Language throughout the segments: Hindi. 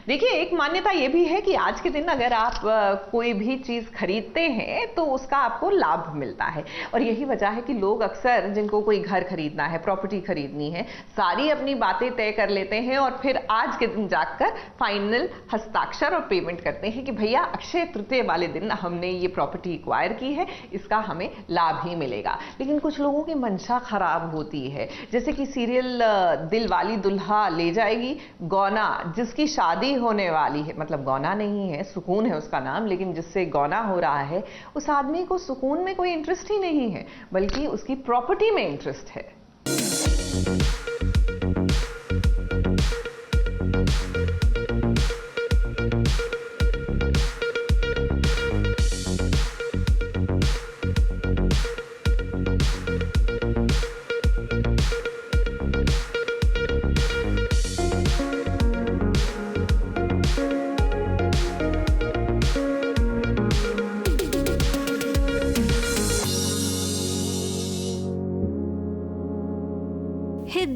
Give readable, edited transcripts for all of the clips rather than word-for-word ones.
देखिए, एक मान्यता ये भी है कि आज के दिन अगर आप कोई भी चीज़ खरीदते हैं तो उसका आपको लाभ मिलता है, और यही वजह है कि लोग अक्सर जिनको कोई घर खरीदना है, प्रॉपर्टी खरीदनी है, सारी अपनी बातें तय कर लेते हैं और फिर आज के दिन जाकर फाइनल हस्ताक्षर और पेमेंट करते हैं कि भैया अक्षय तृतीया वाले दिन हमने ये प्रॉपर्टी एक्वायर की है, इसका हमें लाभ ही मिलेगा। लेकिन कुछ लोगों की मंशा खराब होती है, जैसे कि सीरियल दिलवाली दुल्हा ले जाएगी, गौना, जिसकी शादी होने वाली है, मतलब गौना नहीं है, सुकून है उसका नाम, लेकिन जिससे गौना हो रहा है उस आदमी को सुकून में कोई इंटरेस्ट ही नहीं है, बल्कि उसकी प्रॉपर्टी में इंटरेस्ट है।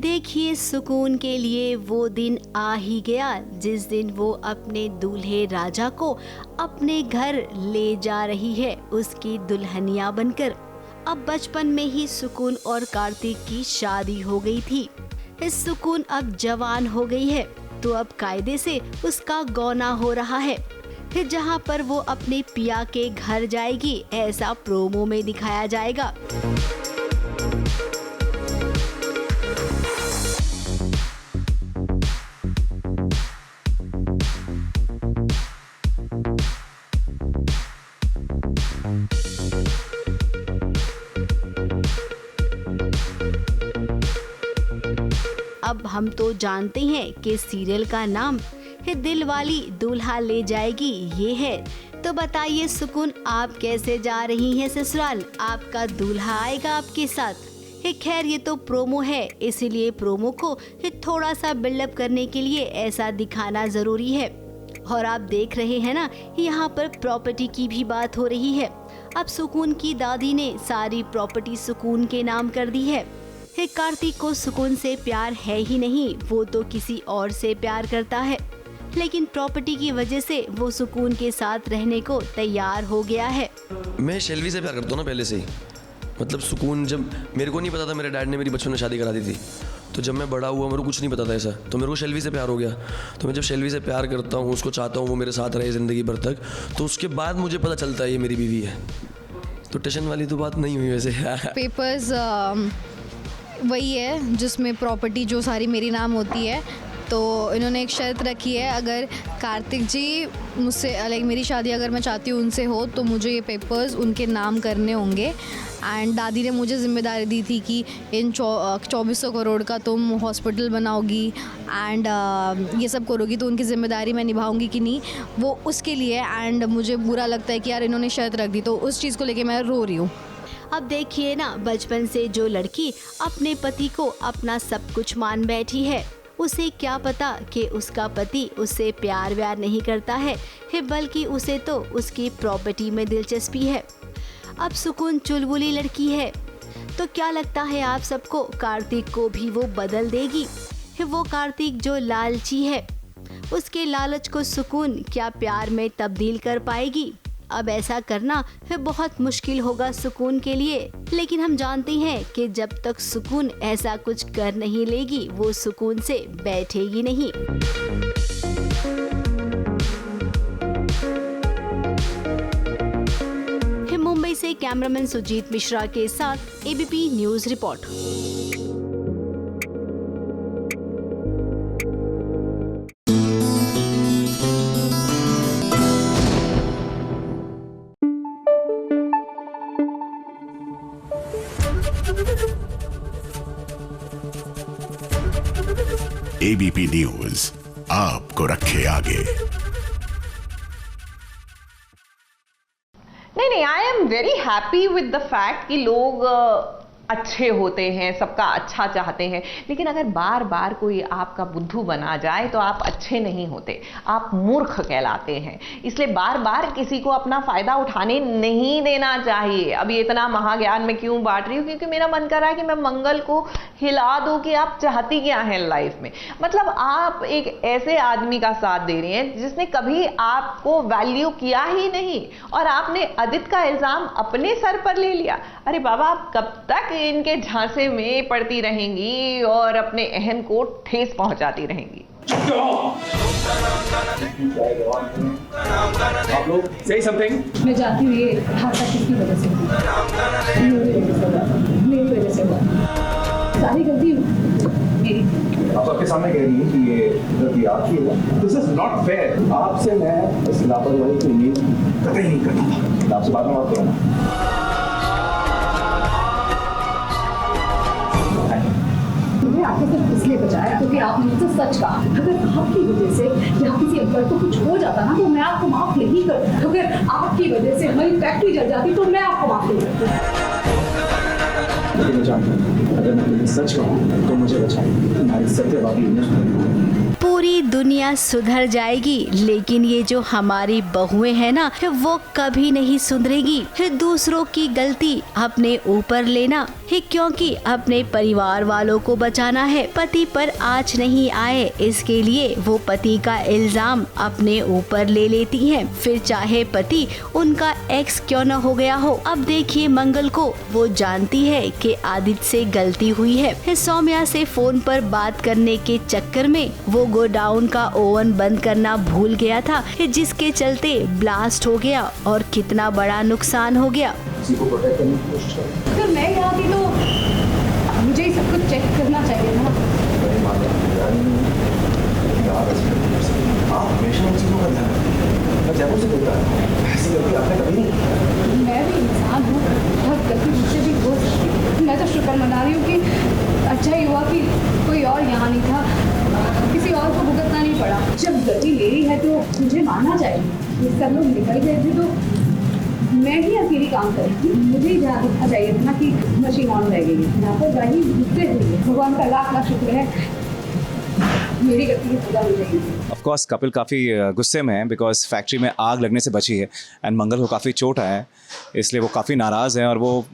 देखिए, सुकून के लिए वो दिन आ ही गया जिस दिन वो अपने दूल्हे राजा को अपने घर ले जा रही है उसकी दुल्हनिया बनकर। अब बचपन में ही सुकून और कार्तिक की शादी हो गई थी। इस सुकून अब जवान हो गई है तो अब कायदे से उसका गौना हो रहा है। फिर जहाँ पर वो अपने पिया के घर जाएगी ऐसा प्रोमो में दिखाया जाएगा। अब हम तो जानते हैं कि सीरियल का नाम है दिलवाली दुल्हा ले जाएगी ये है, तो बताइए सुकून, आप कैसे जा रही हैं ससुराल? आपका दूल्हा आएगा आपके साथ? खैर, ये तो प्रोमो है, इसीलिए प्रोमो को थोड़ा सा बिल्डअप करने के लिए ऐसा दिखाना जरूरी है। और आप देख रहे हैं ना, यहाँ पर प्रॉपर्टी की भी बात हो रही है। अब सुकून की दादी ने सारी प्रॉपर्टी सुकून के नाम कर दी है। कार्तिक को सुकून से प्यार है ही नहीं, वो तो किसी और से प्यार करता है, लेकिन प्रॉपर्टी की वजह से वो सुकून के साथ रहने को तैयार हो गया है। मैं शेल्वी से प्यार करता हूँ ना पहले से ही, मतलब सुकून, जब मेरे को नहीं पता था, मेरे डैड ने मेरी बचपन में शादी करा दी थी, तो जब मैं बड़ा हुआ मेरे को कुछ नहीं पता था ऐसा, तो मेरे को शेल्वी से प्यार हो गया। तो मैं जब शेल्वी से प्यार करता हूँ, उसको चाहता हूँ वो मेरे साथ रहे ज़िंदगी भर तक, तो उसके बाद मुझे पता चलता है ये मेरी बीवी है। तो टेंशन वाली तो बात नहीं हुई वैसे। पेपर्स वही है जिसमें प्रॉपर्टी जो सारी मेरी नाम होती है। तो इन्होंने एक शर्त रखी है, अगर कार्तिक जी मुझसे लाइक मेरी शादी अगर मैं चाहती हूँ उनसे हो तो मुझे ये पेपर्स उनके नाम करने होंगे। एंड दादी ने मुझे जिम्मेदारी दी थी कि इन 2400 करोड़ का तुम हॉस्पिटल बनाओगी एंड ये सब करोगी, तो उनकी ज़िम्मेदारी मैं निभाऊंगी कि नहीं, वो उसके लिए। एंड मुझे बुरा लगता है कि यार इन्होंने शर्त रख दी, तो उस चीज़ को लेके मैं रो रही हूँ। अब देखिए ना, बचपन से जो लड़की अपने पति को अपना सब कुछ मान बैठी है, उसे क्या पता कि उसका पति उससे प्यार व्यार नहीं करता है, बल्कि उसे तो उसकी प्रॉपर्टी में दिलचस्पी है। अब सुकून चुलबुली लड़की है, तो क्या लगता है आप सबको, कार्तिक को भी वो बदल देगी? वो कार्तिक जो लालची है, उसके लालच को सुकून क्या प्यार में तब्दील कर पाएगी? अब ऐसा करना बहुत मुश्किल होगा सुकून के लिए, लेकिन हम जानते हैं कि जब तक सुकून ऐसा कुछ कर नहीं लेगी वो सुकून से बैठेगी नहीं। मुंबई से कैमरामैन सुजीत मिश्रा के साथ ABP news report. ABP news आपको रखे आगे। नहीं, I am very happy with the fact कि लोग अच्छे होते हैं, सबका अच्छा चाहते हैं, लेकिन अगर बार बार कोई आपका बुद्धू बना जाए तो आप अच्छे नहीं होते, आप मूर्ख कहलाते हैं। इसलिए बार बार किसी को अपना फायदा उठाने नहीं देना चाहिए। अब ये इतना महाज्ञान मैं क्यों बांट रही हूँ, क्योंकि मेरा मन कर रहा है कि मैं मंगल को हिला दूं कि आप चाहती क्या हैं लाइफ में। मतलब आप एक ऐसे आदमी का साथ दे रही हैं जिसने कभी आपको वैल्यू किया ही नहीं, और आपने आदित्य का इल्जाम अपने सर पर ले लिया। अरे बाबा, आप कब तक इनके झांसे में पड़ती रहेंगी और अपने अहम को ठेस पहुंचाती रहेंगी? आप लोग say something। मैं जाती हुई हादसा किसकी वजह से हुआ? मेरी वजह से हुआ। सारी गलती मेरी थी। आप सबके सामने कह रही हैं कि ये गलती आपकी है। This is not fair. आपसे मैं इस लापरवाही की उम्मीद कतई नहीं करता था। मैं आपसे बाद में बात करूँगा। मैंने आपको सिर्फ इसलिए बचाया क्योंकि आपने मुझसे सच कहा। अगर आपकी वजह से या किसी एम्प्लॉय को कुछ हो जाता ना तो मैं आपको माफ नहीं करती। अगर आपकी वजह से हमारी फैक्ट्री जल जाती तो मैं आपको माफ नहीं करती। लेकिन मैं जानता हूं, अगर मैं तुम्हें सच कहूँ तो मुझे बचाएं। तुम्हारी सत्यवादी पूरी दुनिया सुधर जाएगी, लेकिन ये जो हमारी बहुएं हैं ना, वो कभी नहीं सुधरेगी। दूसरों की गलती अपने ऊपर लेना है, क्योंकि अपने परिवार वालों को बचाना है। पति पर आँच नहीं आए, इसके लिए वो पति का इल्जाम अपने ऊपर ले लेती हैं, फिर चाहे पति उनका एक्स क्यों न हो गया हो। अब देखिए मंगल को, वो जानती है कि आदित्य से गलती हुई है। सौम्या से फोन पर बात करने के चक्कर में वो गोडाउन का ओवन बंद करना भूल गया था, जिसके चलते ब्लास्ट हो गया और कितना बड़ा नुकसान हो गया। अगर मैं यहाँ थी तो मुझे ही सब कुछ चेक करना चाहिए था। आप हमेशा उन चीज़ों का ध्यान रखें। मैं जयपुर से बोल रहा हूँ, ऐसी गलती आपने कभी नहीं की। मैं भी इंसान हूँ, बहुत गलती मुझसे भी हो सकती है। मैं तो शुक्र मना रही हूँ कि अच्छा ही हुआ कि कोई और यहाँ नहीं था, किसी और को भुगतना नहीं पड़ा। जब गलती मेरी है तो मुझे मानना चाहिए। ये सब लोग निकल गए थे तो मैं ही अकेली काम करी थी। मुझे ही ध्यान रखना चाहिए था कि मशीन ऑन रह गई। लापरवाही मुझसे हुई है, भगवान का लाख लाख शुक्र है मेरी गलती की सजा मिल जाएगी। ऑफ कोर्स कपिल काफ़ी गुस्से में है बिकॉज फैक्ट्री में आग लगने से बची है एंड मंगल को काफ़ी चोट आया है, इसलिए वो काफ़ी नाराज़ हैं और वो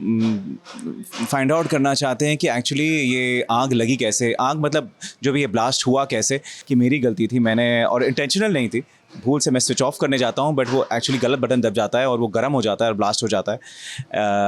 फाइंड आउट करना चाहते हैं कि एक्चुअली ये आग लगी कैसे। आग मतलब जो भी ये ब्लास्ट हुआ कैसे, कि मेरी गलती थी, मैंने, और इंटेंशनल नहीं थी, भूल से मैं स्विच ऑफ करने जाता हूँ बट वो एक्चुअली गलत बटन दब जाता है और वो गर्म हो जाता है और ब्लास्ट हो जाता है।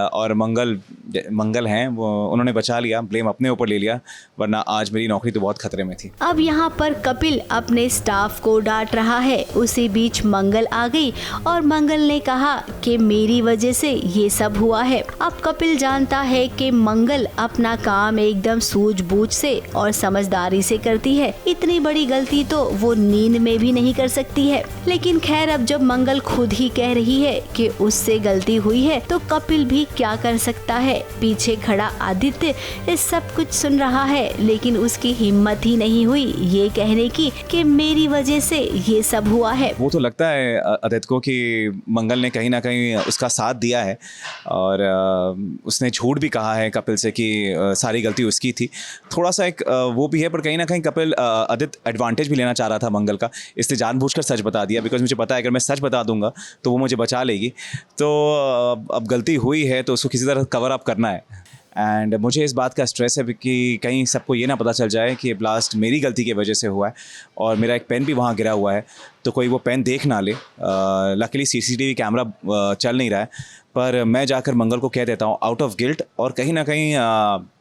और मंगल हैं वो, उन्होंने बचा लिया, ब्लेम अपने ऊपर ले लिया, वरना आज मेरी नौकरी तो बहुत खतरे में थी। अब यहाँ पर कपिल अपने स्टाफ को डांट रहा है, उसी बीच मंगल आ गई और मंगल ने कहा कि मेरी वजह से ये सब हुआ है। अब कपिल जानता है कि मंगल अपना काम एकदम सूझबूझ से और समझदारी से करती है, इतनी बड़ी गलती तो वो नींद में भी नहीं कर सकती है। लेकिन खैर, अब जब मंगल खुद ही कह रही है कि उससे गलती हुई है तो कपिल भी क्या कर सकता है। पीछे खड़ा आदित्य इस सब कुछ सुन रहा है, लेकिन उसकी हिम्मत ही नहीं हुई ये कहने की कि मेरी वजह से ये सब हुआ है। वो तो लगता है आदित्य को कि मंगल ने कहीं ना कहीं उसका साथ दिया है और उसने झूठ भी कहा है कपिल से कि सारी गलती उसकी थी। थोड़ा सा एक वो भी है, पर कहीं ना कहीं कपिल आदित्य एडवांटेज भी लेना चाह रहा था मंगल का, इसलिए जानबूझकर सच बता दिया बिकॉज मुझे पता है अगर मैं सच बता दूंगा तो वो मुझे बचा लेगी। तो अब गलती हुई है तो उसको किसी तरह कवर अप करना है एंड मुझे इस बात का स्ट्रेस है कि कहीं सबको ये ना पता चल जाए कि ब्लास्ट मेरी गलती की वजह से हुआ है और मेरा एक पेन भी वहाँ गिरा हुआ है तो कोई वो पेन देख ना ले। लकीली सीसीटीवी कैमरा चल नहीं रहा है, पर मैं जाकर मंगल को कह देता हूँ आउट ऑफ गिल्ट, और कहीं ना कहीं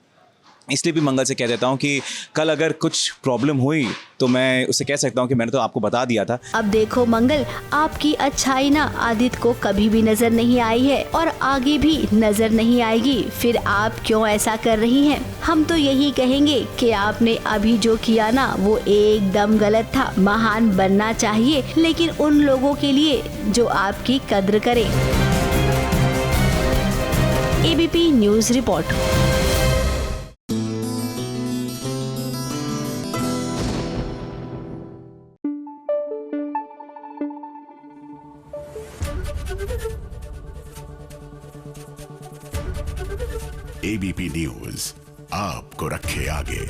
इसलिए भी मंगल से कह देता हूँ कि कल अगर कुछ प्रॉब्लम हुई तो मैं उससे कह सकता हूँ कि मैंने तो आपको बता दिया था। अब देखो मंगल, आपकी अच्छाई ना आदित्य को कभी भी नजर नहीं आई है और आगे भी नजर नहीं आएगी, फिर आप क्यों ऐसा कर रही हैं? हम तो यही कहेंगे कि आपने अभी जो किया ना वो एकदम गलत था। महान बनना चाहिए लेकिन उन लोगों के लिए जो आपकी कद्र करें। ABP news report. ABP news आपको रखे आगे।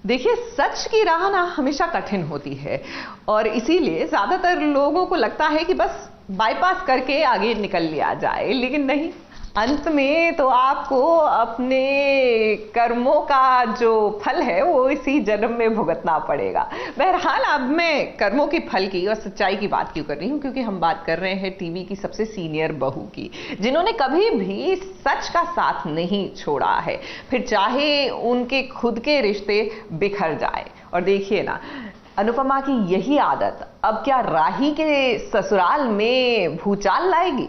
देखिए, सच की राह ना हमेशा कठिन होती है और इसीलिए ज्यादातर लोगों को लगता है कि बस बाईपास करके आगे निकल लिया जाए, लेकिन नहीं, अंत में तो आपको अपने कर्मों का जो फल है वो इसी जन्म में भुगतना पड़ेगा। बहरहाल, अब मैं कर्मों के फल की और सच्चाई की बात क्यों कर रही हूँ, क्योंकि हम बात कर रहे हैं टीवी की सबसे सीनियर बहू की, जिन्होंने कभी भी सच का साथ नहीं छोड़ा है, फिर चाहे उनके खुद के रिश्ते बिखर जाए। और देखिए ना, अनुपमा की यही आदत अब क्या राही के ससुराल में भूचाल लाएगी?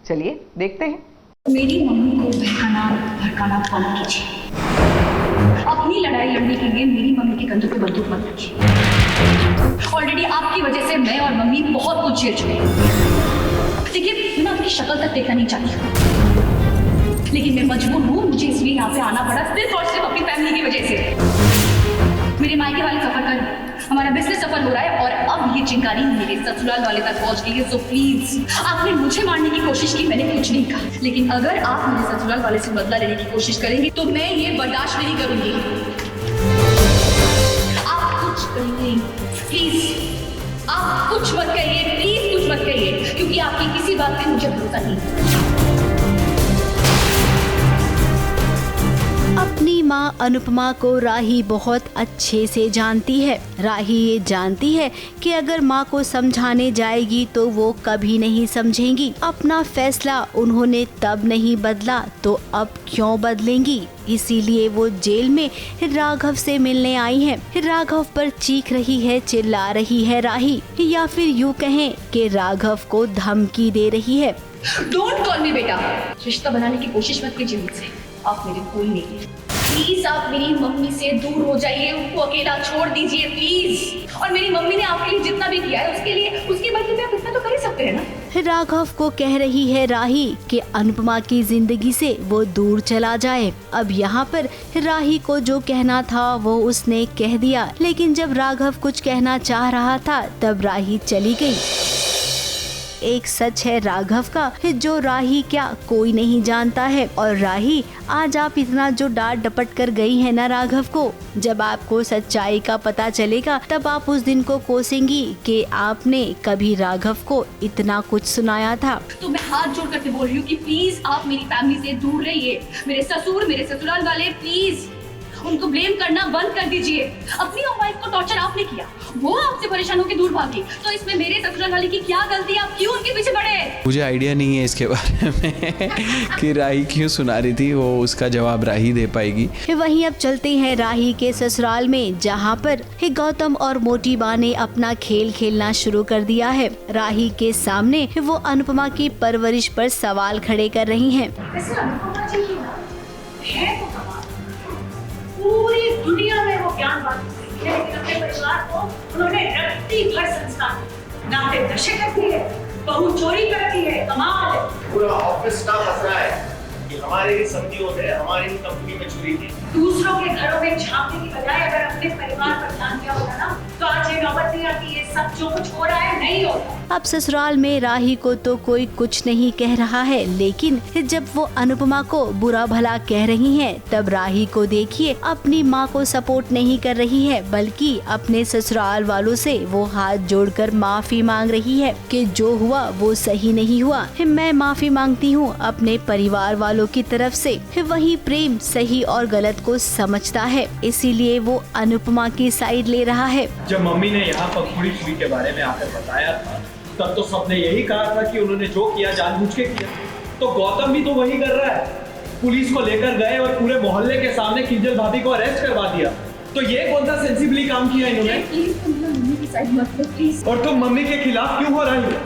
चलिए देखते हैं। मेरी मम्मी को भड़काना बंद कीजिए। अपनी लड़ाई लड़ने के लिए मेरी मम्मी के कंधों पे बंदूक मत रखिए। ऑलरेडी आपकी वजह से मैं और मम्मी बहुत कुछ झेल चुके हैं। देखिए, मैं आपकी शक्ल तक देखना नहीं चाहती हूँ, लेकिन मैं मजबूर हूँ, मुझे इसलिए यहाँ पे आना पड़ा सिर्फ और सिर्फ अपनी फैमिली की वजह से। मेरे मायके वाले सफर कर, हमारा बिजनेस सफल हो रहा है और अब ये चिंगारी मेरे ससुराल वाले तक पहुंच गई है। सो प्लीज, आपने मुझे मारने की कोशिश की, मैंने कुछ नहीं कहा, लेकिन अगर आप मेरे ससुराल वाले से बदला लेने की कोशिश करेंगे तो मैं ये बर्दाश्त नहीं करूंगी। आप कुछ कहिए प्लीज, आप कुछ मत कहिए, प्लीज कुछ मत कहिए, क्योंकि आपकी किसी बात पे मुझे भरोसा नहीं। अपनी माँ अनुपमा को राही बहुत अच्छे से जानती है। राही ये जानती है कि अगर माँ को समझाने जाएगी तो वो कभी नहीं समझेंगी। अपना फैसला उन्होंने तब नहीं बदला तो अब क्यों बदलेंगी? इसीलिए वो जेल में राघव से मिलने आई है। राघव पर चीख रही है, चिल्ला रही है राही, या फिर यूँ कहें कि राघव को धमकी दे रही है। डोंट कॉल मी बेटा। रिश्ता बनाने की कोशिश मत कीजिए मुझसे, आप मेरे कोई नहीं है। प्लीज आप मेरी मम्मी से दूर हो जाइए, उनको अकेला छोड़ दीजिए प्लीज। और मेरी मम्मी ने आपके लिए जितना भी किया है उसके लिए, उसके बदले में आप इतना तो कर ही सकते हैं ना। राघव को कह रही है राही कि अनुपमा की जिंदगी से वो दूर चला जाए। अब यहाँ पर राही को जो कहना था वो उसने कह दिया, लेकिन जब राघव कुछ कहना चाह रहा था तब राही चली गई। एक सच है राघव का, जो राही क्या कोई नहीं जानता है। और राही, आज आप इतना जो डांट डपट कर गई है ना राघव को, जब आपको सच्चाई का पता चलेगा तब आप उस दिन को कोसेंगी कि आपने कभी राघव को इतना कुछ सुनाया था। तो मैं हाथ जोड़ करके बोल रही हूँ कि प्लीज आप मेरी फैमिली से दूर रहिए। मेरे ससुर, मेरे ससुराल वाले, प्लीज उनको ब्लेम करना बंद कर दीजिए। अपनी वाइफ को टॉर्चर आपने किया, वो आपसे परेशान होकर दूर भागी, तो इसमें मेरे ससुराल वाले की क्या गलती? आप क्यों उनके पीछे पड़े? मुझे आइडिया नहीं है इसके बारे में कि राही क्यों सुना रही थी, वो उसका जवाब राही दे पाएगी। वहीं अब चलते हैं राही के ससुराल में, जहां पर गौतम और मोटी बा ने अपना खेल खेलना शुरू कर दिया है। राही के सामने वो अनुपमा की परवरिश पर सवाल खड़े कर रही हैं। पूरी दुनिया में वो ज्ञान बांटती है, लेकिन अपने परिवार को उन्होंने रत्ती भर संस्कार। नाते नशे करती है, बहू चोरी करती है, कमाल है। पूरा ऑफिस स्टाफ हंस रहा है कि हमारे ही समझियों ने हमारी कंपनी में चोरी की। दूसरों के घरों में झांकने की बजाय अगर अपने परिवार पर ध्यान दिया होता ना, तो आज ये नौबत नहीं आती। ये सब जो कुछ हो रहा है नहीं होता। अब ससुराल में राही को तो कोई कुछ नहीं कह रहा है, लेकिन जब वो अनुपमा को बुरा भला कह रही हैं, तब राही को देखिए अपनी माँ को सपोर्ट नहीं कर रही है, बल्कि अपने ससुराल वालों से वो हाथ जोड़कर माफी मांग रही है कि जो हुआ वो सही नहीं हुआ। मैं माफी मांगती हूँ अपने परिवार वालों की तरफ से। वही प्रेम सही और गलत को समझता है, इसीलिए वो अनुपमा की साइड ले रहा है। जब मम्मी ने यहाँ पर पूरी चोरी के बारे में आकर बताया था, तब तो सबने यही कहा था कि उन्होंने जो किया जानबूझ के किया। तो गौतम भी तो वही कर रहा है। पुलिस को लेकर गए और पूरे मोहल्ले के सामने किंजल भाभी को अरेस्ट करवा दिया। तो ये कौन सा सेंसिबली काम किया इन्होंने? मम्मी की साइड मत लो प्लीज। और तुम मम्मी के खिलाफ क्यों हो रही हो?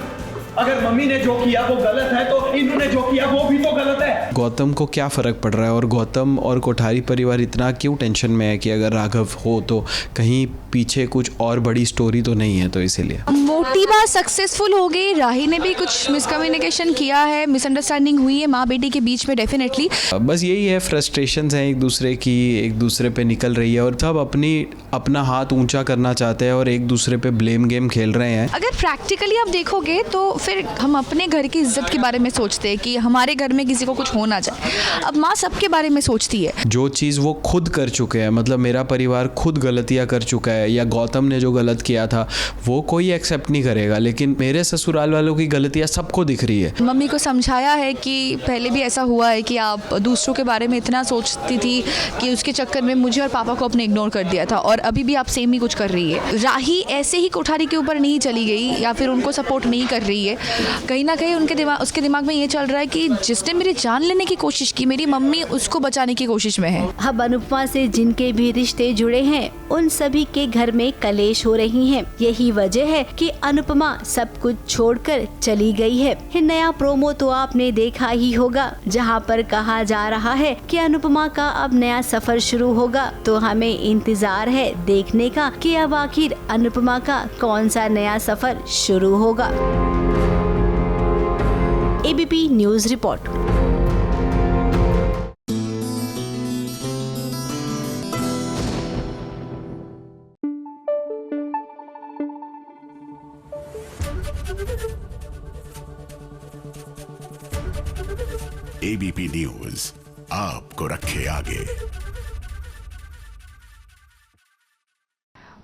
अगर मम्मी ने जो किया वो गलत है तो इन्होंने जो किया वो भी तो गलत है। गौतम को क्या फर्क पड़ रहा है, और गौतम और कोठारी परिवार इतना क्यों टेंशन में है कि अगर राघव हो तो कहीं पीछे कुछ और बड़ी स्टोरी तो नहीं है, तो इसीलिए मोटी बात सक्सेसफुल हो गई। राही ने भी कुछ मिसकम्युनिकेशन किया है, मिसअंडरस्टैंडिंग हुई है माँ बेटी के बीच में डेफिनेटली। बस यही है, फ्रस्ट्रेशंस हैं एक दूसरे की, एक दूसरे पे निकल रही है और सब अपनी अपना हाथ ऊंचा करना चाहते हैं और एक दूसरे पे ब्लेम गेम खेल रहे हैं। अगर प्रैक्टिकली आप देखोगे तो फिर हम अपने घर की इज्जत के बारे में सोचते हैं कि हमारे घर में किसी को कुछ हो ना जाए। अब माँ सबके बारे में सोचती है। जो चीज़ वो खुद कर चुके हैं, मतलब मेरा परिवार खुद गलतियाँ कर चुका है या गौतम ने जो गलत किया था वो कोई एक्सेप्ट नहीं करेगा, लेकिन मेरे ससुराल वालों की गलतियाँ सबको दिख रही है। मम्मी को समझाया है कि पहले भी ऐसा हुआ है कि आप दूसरों के बारे में इतना सोचती थी कि उसके चक्कर में मुझे और पापा को अपने इग्नोर कर दिया था, और अभी भी आप सेम ही कुछ कर रही है। राही ऐसे ही कोठारी के ऊपर नहीं चली गई या फिर उनको सपोर्ट नहीं कर रही है। कहीं ना कहीं उसके दिमाग में ये चल रहा है कि जिसने मेरी जान लेने की कोशिश की, मेरी मम्मी उसको बचाने की कोशिश में है। अब अनुपमा से जिनके भी रिश्ते जुड़े हैं उन सभी के घर में कलेश हो रही हैं। यही वजह है कि अनुपमा सब कुछ छोड़कर चली गई है। नया प्रोमो तो आपने देखा ही होगा, जहां पर कहा जा रहा है कि अनुपमा का अब नया सफर शुरू होगा। तो हमें इंतजार है देखने का कि अब आखिर अनुपमा का कौन सा नया सफर शुरू होगा। ABP news report. ABP news आपको रखे आगे।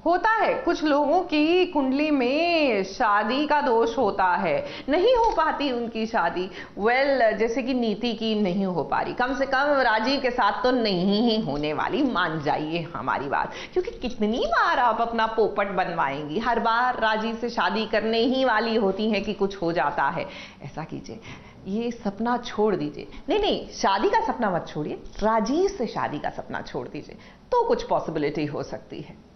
होता है कुछ लोगों की कुंडली में शादी का दोष होता है, नहीं हो पाती उनकी शादी। जैसे कि नीति की नहीं हो पा रही, कम से कम राजीव के साथ तो नहीं ही होने वाली, मान जाइए हमारी बात। क्योंकि कितनी बार आप अपना पोपट बनवाएंगी, हर बार राजीव से शादी करने ही वाली होती है कि कुछ हो जाता है। ऐसा कीजिए, ये सपना छोड़ दीजिए। नहीं, शादी का सपना मत छोड़िए, राजीव से शादी का सपना छोड़ दीजिए, तो कुछ पॉसिबिलिटी हो सकती है।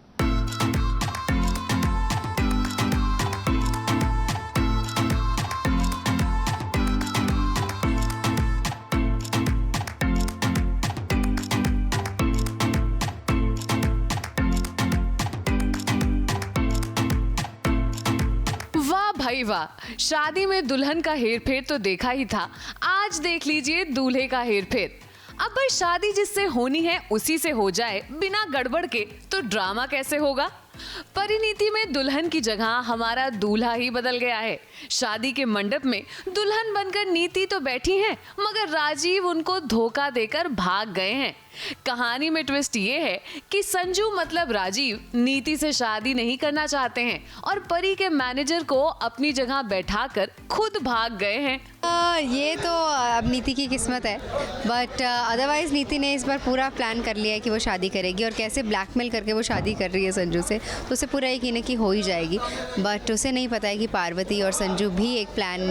भाई वाह, शादी में दुल्हन का हेरफेर तो देखा ही था, आज देख लीजिए दूल्हे का हेरफेर। अब भाई शादी जिससे होनी है उसी से हो जाए बिना गड़बड़ के, तो ड्रामा कैसे होगा। परिणीति में दुल्हन की जगह हमारा दूल्हा ही बदल गया है। शादी के मंडप में दुल्हन बनकर नीति तो बैठी हैं, मगर राजीव उनको धोखा देकर भाग गए हैं। कहानी में ट्विस्ट ये है कि संजू मतलब राजीव नीति से शादी नहीं करना चाहते हैं और परी के मैनेजर को अपनी जगह बैठाकर खुद भाग गए हैं। ये तो अब नीति की किस्मत है, बट अदरवाइज नीति ने इस बार पूरा प्लान कर लिया है कि वो शादी करेगी, और कैसे ब्लैकमेल करके वो शादी कर रही है संजू से, तो उसे पूरा यकीन है कि हो ही जाएगी। बट उसे नहीं पता है कि पार्वती और संजू भी एक प्लान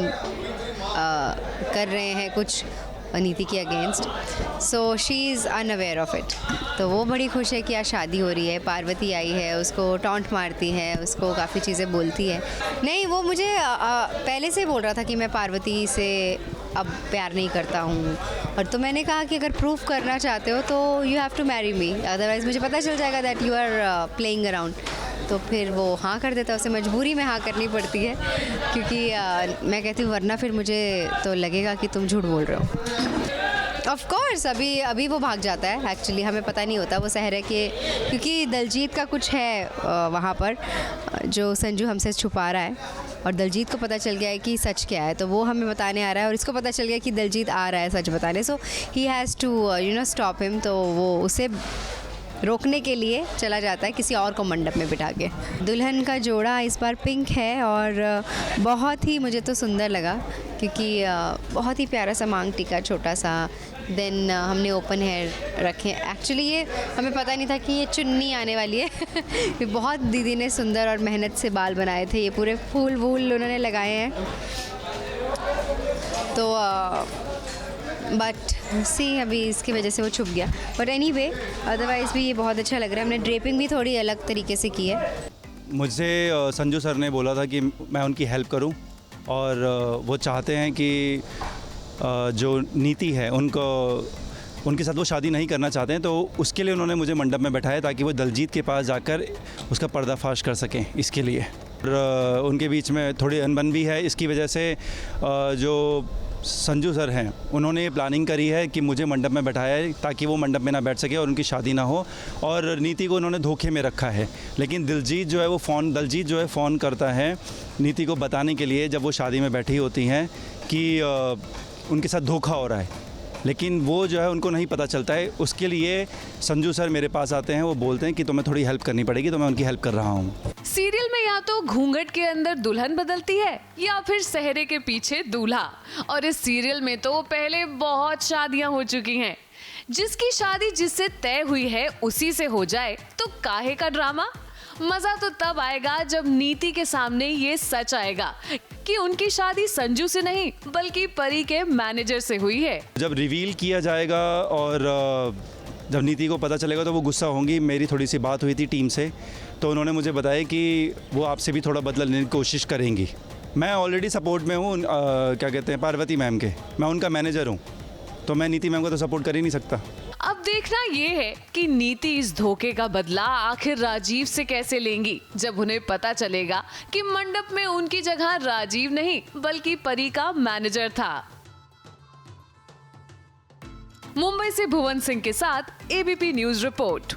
कर रहे हैं कुछ नीति के against, so she is unaware of it. तो वो बड़ी खुश है कि आज शादी हो रही है, पार्वती आई है, उसको टॉन्ट मारती है, उसको काफ़ी चीज़ें बोलती है। नहीं, वो मुझे पहले से बोल रहा था कि मैं पार्वती से अब प्यार नहीं करता हूँ, और तो मैंने कहा कि अगर प्रूफ करना चाहते हो तो you have to marry me, otherwise मुझे पता चल जाएगा that you are playing around. तो फिर वो हाँ कर देता, उसे मजबूरी में हाँ करनी पड़ती है, क्योंकि मैं कहती हूँ वरना फिर मुझे तो लगेगा कि तुम झूठ बोल रहे हो। ऑफ कोर्स अभी वो भाग जाता है, एक्चुअली हमें पता नहीं होता वो सहरे के, क्योंकि दलजीत का कुछ है वहाँ पर जो संजू हमसे छुपा रहा है, और दलजीत को पता चल गया है कि सच क्या है, तो वो हमें बताने आ रहा है, और इसको पता चल गया कि दलजीत आ रहा है सच बताने, so he has to stop him. तो वो उसे रोकने के लिए चला जाता है किसी और को मंडप में बिठा के। दुल्हन का जोड़ा इस बार पिंक है, और बहुत ही मुझे तो सुंदर लगा, क्योंकि बहुत ही प्यारा सा मांग टीका छोटा सा, देन हमने ओपन हेयर रखे। एक्चुअली ये हमें पता नहीं था कि ये चुन्नी आने वाली है। बहुत दीदी ने सुंदर और मेहनत से बाल बनाए थे, ये पूरे फूल वूल उन्होंने लगाए हैं। तो बट सी अभी इसकी वजह से वो छुप गया, बट एनीवे अदरवाइज़ भी ये बहुत अच्छा लग रहा है। हमने ड्रेपिंग भी थोड़ी अलग तरीके से की है। मुझे संजू सर ने बोला था कि मैं उनकी हेल्प करूं, और वो चाहते हैं कि जो नीति है उनके साथ वो शादी नहीं करना चाहते हैं, तो उसके लिए उन्होंने मुझे मंडप में बैठाया ताकि वो दलजीत के पास जाकर उसका पर्दाफाश कर सकें। इसके लिए और उनके बीच में थोड़ी अनबन भी है, इसकी वजह से जो संजू सर हैं, उन्होंने ये प्लानिंग करी है कि मुझे मंडप में बैठाया है ताकि वो मंडप में ना बैठ सके और उनकी शादी ना हो, और नीति को उन्होंने धोखे में रखा है। लेकिन दलजीत जो है फ़ोन करता है नीति को बताने के लिए जब वो शादी में बैठी होती हैं कि उनके साथ धोखा हो रहा है, लेकिन वो जो है उनको नहीं पता चलता है। उसके लिए संजू सर मेरे पास आते हैं, वो बोलते हैं कि तुम्हें थोड़ी हेल्प करनी पड़ेगी, तो मैं उनकी हेल्प कर रहा हूँ। सीरियल में या तो घूंघट के अंदर दुल्हन बदलती है या फिर सहरे के पीछे दूल्हा, और इस सीरियल में तो पहले बहुत शादियां हो चुकी हैं। जिसकी शादी जिससे तय हुई है उसी से हो जाए तो काहे का ड्रामा। मजा तो तब आएगा जब नीति के सामने ये सच आएगा कि उनकी शादी संजू से नहीं बल्कि परी के मैनेजर से हुई है। जब रिवील किया जाएगा और जब नीति को पता चलेगा तो वो गुस्सा होंगी। मेरी थोड़ी सी बात हुई थी टीम से, तो उन्होंने मुझे बताया कि वो आपसे भी थोड़ा बदला लेने की कोशिश करेंगी। मैं ऑलरेडी सपोर्ट में हूँ क्या कहते हैं पार्वती मैम के, मैं उनका मैनेजर हूँ, तो मैं नीति मैम को तो सपोर्ट कर ही नहीं सकता। अब देखना ये है कि नीति इस धोखे का बदला आखिर राजीव से कैसे लेंगी, जब उन्हें पता चलेगा कि मंडप में उनकी जगह राजीव नहीं बल्कि परी का मैनेजर था। मुंबई से भुवन सिंह के साथ ABP news report.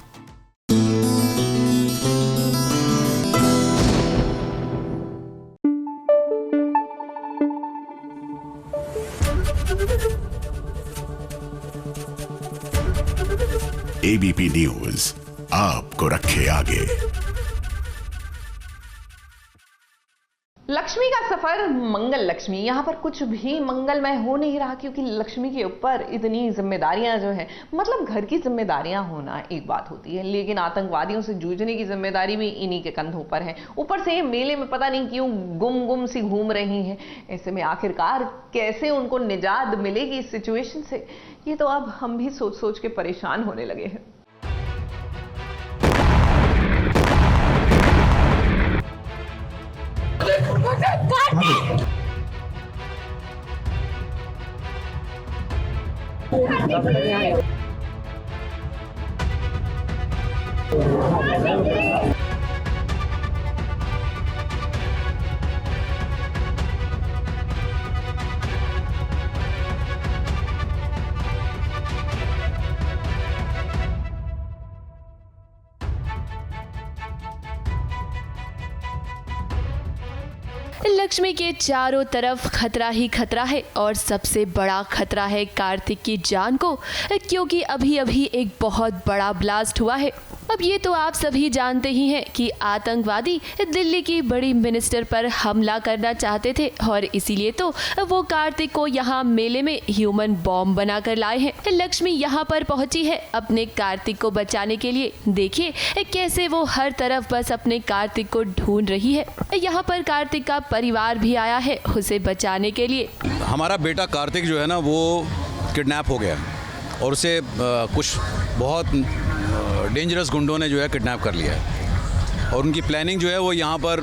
ABP news आपको रखे आगे। लक्ष्मी का सफर मंगल लक्ष्मी, यहाँ पर कुछ भी मंगलमय हो नहीं रहा क्योंकि लक्ष्मी के ऊपर इतनी जिम्मेदारियां जो है, मतलब घर की जिम्मेदारियां होना एक बात होती है, लेकिन आतंकवादियों से जूझने की जिम्मेदारी भी इन्हीं के कंधों पर है। ऊपर से मेले में पता नहीं क्यों गुम सी घूम रही हैं। ऐसे में आखिरकार कैसे उनको निजात मिलेगी इस सिचुएशन से, ये तो अब हम भी सोच सोच के परेशान होने लगे हैं। लक्ष्मी के चारों तरफ खतरा ही खतरा है और सबसे बड़ा खतरा है कार्तिक की जान को, क्योंकि अभी अभी एक बहुत बड़ा ब्लास्ट हुआ है। अब ये तो आप सभी जानते ही हैं कि आतंकवादी दिल्ली की बड़ी मिनिस्टर पर हमला करना चाहते थे और इसीलिए तो वो कार्तिक को यहाँ मेले में ह्यूमन बॉम्ब बनाकर लाए हैं। लक्ष्मी यहाँ पर पहुँची है अपने कार्तिक को बचाने के लिए। देखिए कैसे वो हर तरफ बस अपने कार्तिक को ढूंढ रही है। यहाँ पर कार्तिक का परिवार भी आया है उसे बचाने के लिए। हमारा बेटा कार्तिक जो है ना वो किडनैप हो गया और उसे कुछ बहुत डेंजरस गुंडों ने जो है किडनैप कर लिया है और उनकी प्लानिंग जो है वो यहाँ पर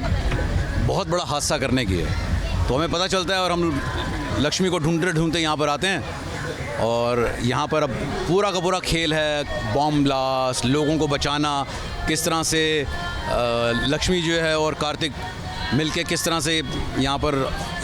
बहुत बड़ा हादसा करने की है। तो हमें पता चलता है और हम लक्ष्मी को ढूंढते ढूंढते यहाँ पर आते हैं और यहाँ पर अब पूरा का पूरा खेल है, बॉम्ब ब्लास्ट, लोगों को बचाना, किस तरह से लक्ष्मी जो है और कार्तिक मिलके किस तरह से यहाँ पर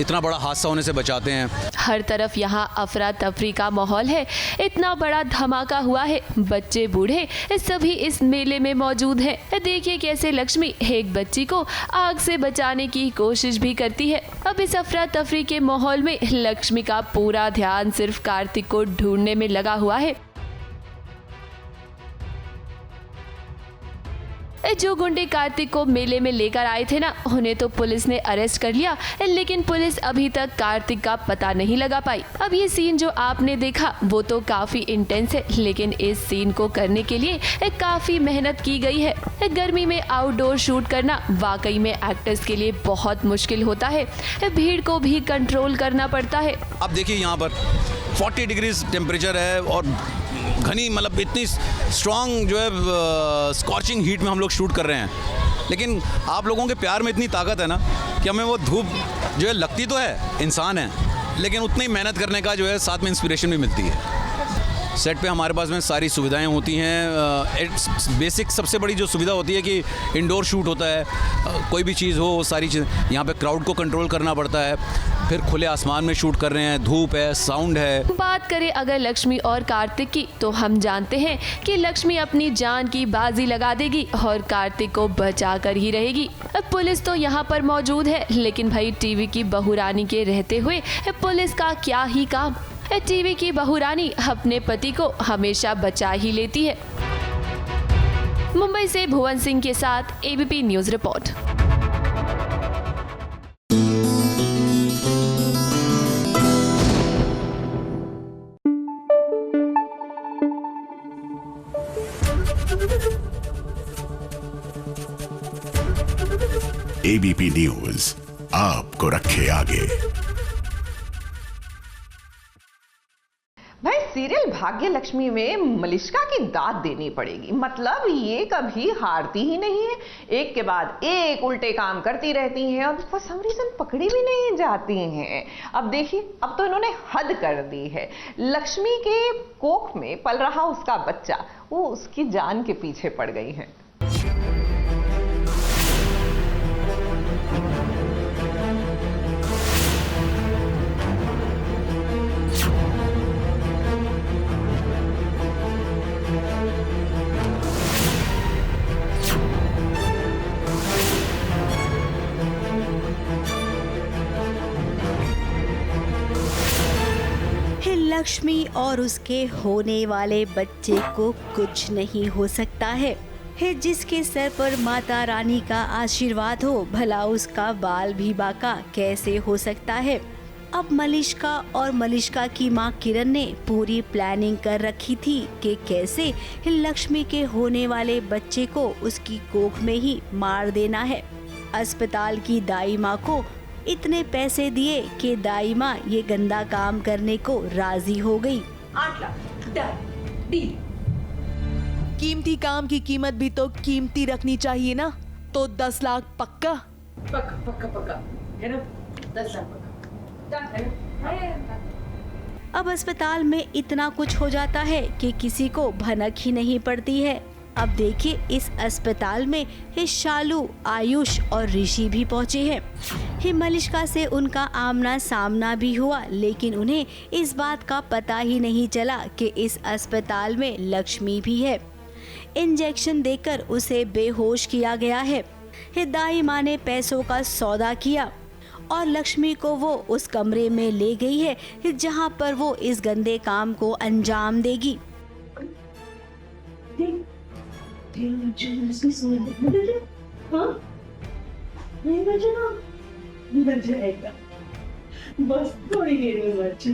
इतना बड़ा हादसा होने से बचाते हैं। हर तरफ यहाँ अफरा तफरी का माहौल है। इतना बड़ा धमाका हुआ है, बच्चे बूढ़े सभी इस मेले में मौजूद हैं। देखिए कैसे लक्ष्मी एक बच्ची को आग से बचाने की कोशिश भी करती है। अब इस अफरा तफरी के माहौल में लक्ष्मी का पूरा ध्यान सिर्फ कार्तिक को ढूंढने में लगा हुआ है। जो गुंडे कार्तिक को मेले में लेकर आए थे ना, उन्हें तो पुलिस ने अरेस्ट कर लिया, लेकिन पुलिस अभी तक कार्तिक का पता नहीं लगा पाई। अब ये सीन जो आपने देखा वो तो काफी इंटेंस है, लेकिन इस सीन को करने के लिए काफी मेहनत की गई है। गर्मी में आउटडोर शूट करना वाकई में एक्टर्स के लिए बहुत मुश्किल होता है। भीड़ को भी कंट्रोल करना पड़ता है। अब देखिए यहाँ पर 40 डिग्री टेम्परेचर है और घनी मतलब इतनी स्ट्रॉन्ग जो है स्कॉचिंग हीट में हम लोग शूट कर रहे हैं, लेकिन आप लोगों के प्यार में इतनी ताकत है ना कि हमें वो धूप जो है लगती तो है, इंसान है, लेकिन उतनी मेहनत करने का जो है साथ में इंस्पिरेशन भी मिलती है। सेट पे हमारे पास में सारी सुविधाएं होती हैं। बेसिक सबसे बड़ी जो सुविधा होती है कि इंडोर शूट होता है, कोई भी चीज़ हो वो सारी चीज़ यहाँ पे क्राउड को कंट्रोल करना पड़ता है। फिर खुले आसमान में शूट कर रहे हैं, धूप है, साउंड है। बात करें अगर लक्ष्मी और कार्तिक की, तो हम जानते हैं कि लक्ष्मी अपनी जान की बाजी लगा देगी और कार्तिक को बचा कर ही रहेगी। अब पुलिस तो यहाँ पर मौजूद है, लेकिन भाई टीवी की बहू रानी के रहते हुए पुलिस का क्या ही काम। टीवी की बहू रानी अपने पति को हमेशा बचा ही लेती है। मुंबई से भुवन सिंह के साथ ABP news report. ABP news आपको रखे आगे। भाई सीरियल भाग्य लक्ष्मी में मलिष्का की दाद देनी पड़ेगी। मतलब ये कभी हारती ही नहीं है, एक के बाद एक उल्टे काम करती रहती हैं और फॉर सम रीजन पकड़ी भी नहीं जाती हैं। अब देखिए, अब तो इन्होंने हद कर दी है। लक्ष्मी के कोख में पल रहा उसका बच्चा, वो उसकी जान के पीछे पड़ गई है। लक्ष्मी और उसके होने वाले बच्चे को कुछ नहीं हो सकता है। जिसके सर पर माता रानी का आशीर्वाद हो, भला उसका बाल भी बाका कैसे हो सकता है। अब मलिष्का और मलिष्का की मां किरण ने पूरी प्लानिंग कर रखी थी कि कैसे लक्ष्मी के होने वाले बच्चे को उसकी कोख में ही मार देना है। अस्पताल की दाई माँ को इतने पैसे दिए कि दाई माँ ये गंदा काम करने को राजी हो गई। 8 लाख डील। कीमती काम की कीमत भी तो कीमती रखनी चाहिए ना, तो 10 लाख पक्का। पक्का पक्का पक्का है ना, 10 लाख पक्का। अब अस्पताल में इतना कुछ हो जाता है कि किसी को भनक ही नहीं पड़ती है। अब देखिए, इस अस्पताल में शालू, आयुष और ऋषि भी पहुंचे हैं। मलिष्का से उनका आमना सामना भी हुआ, लेकिन उन्हें इस बात का पता ही नहीं चला कि इस अस्पताल में लक्ष्मी भी है। इंजेक्शन देकर उसे बेहोश किया गया है। दाई माँ ने पैसों का सौदा किया और लक्ष्मी को वो उस कमरे में ले गई है जहाँ पर वो इस गंदे काम को अंजाम देगी। बस थोड़ी देर में बच्चे।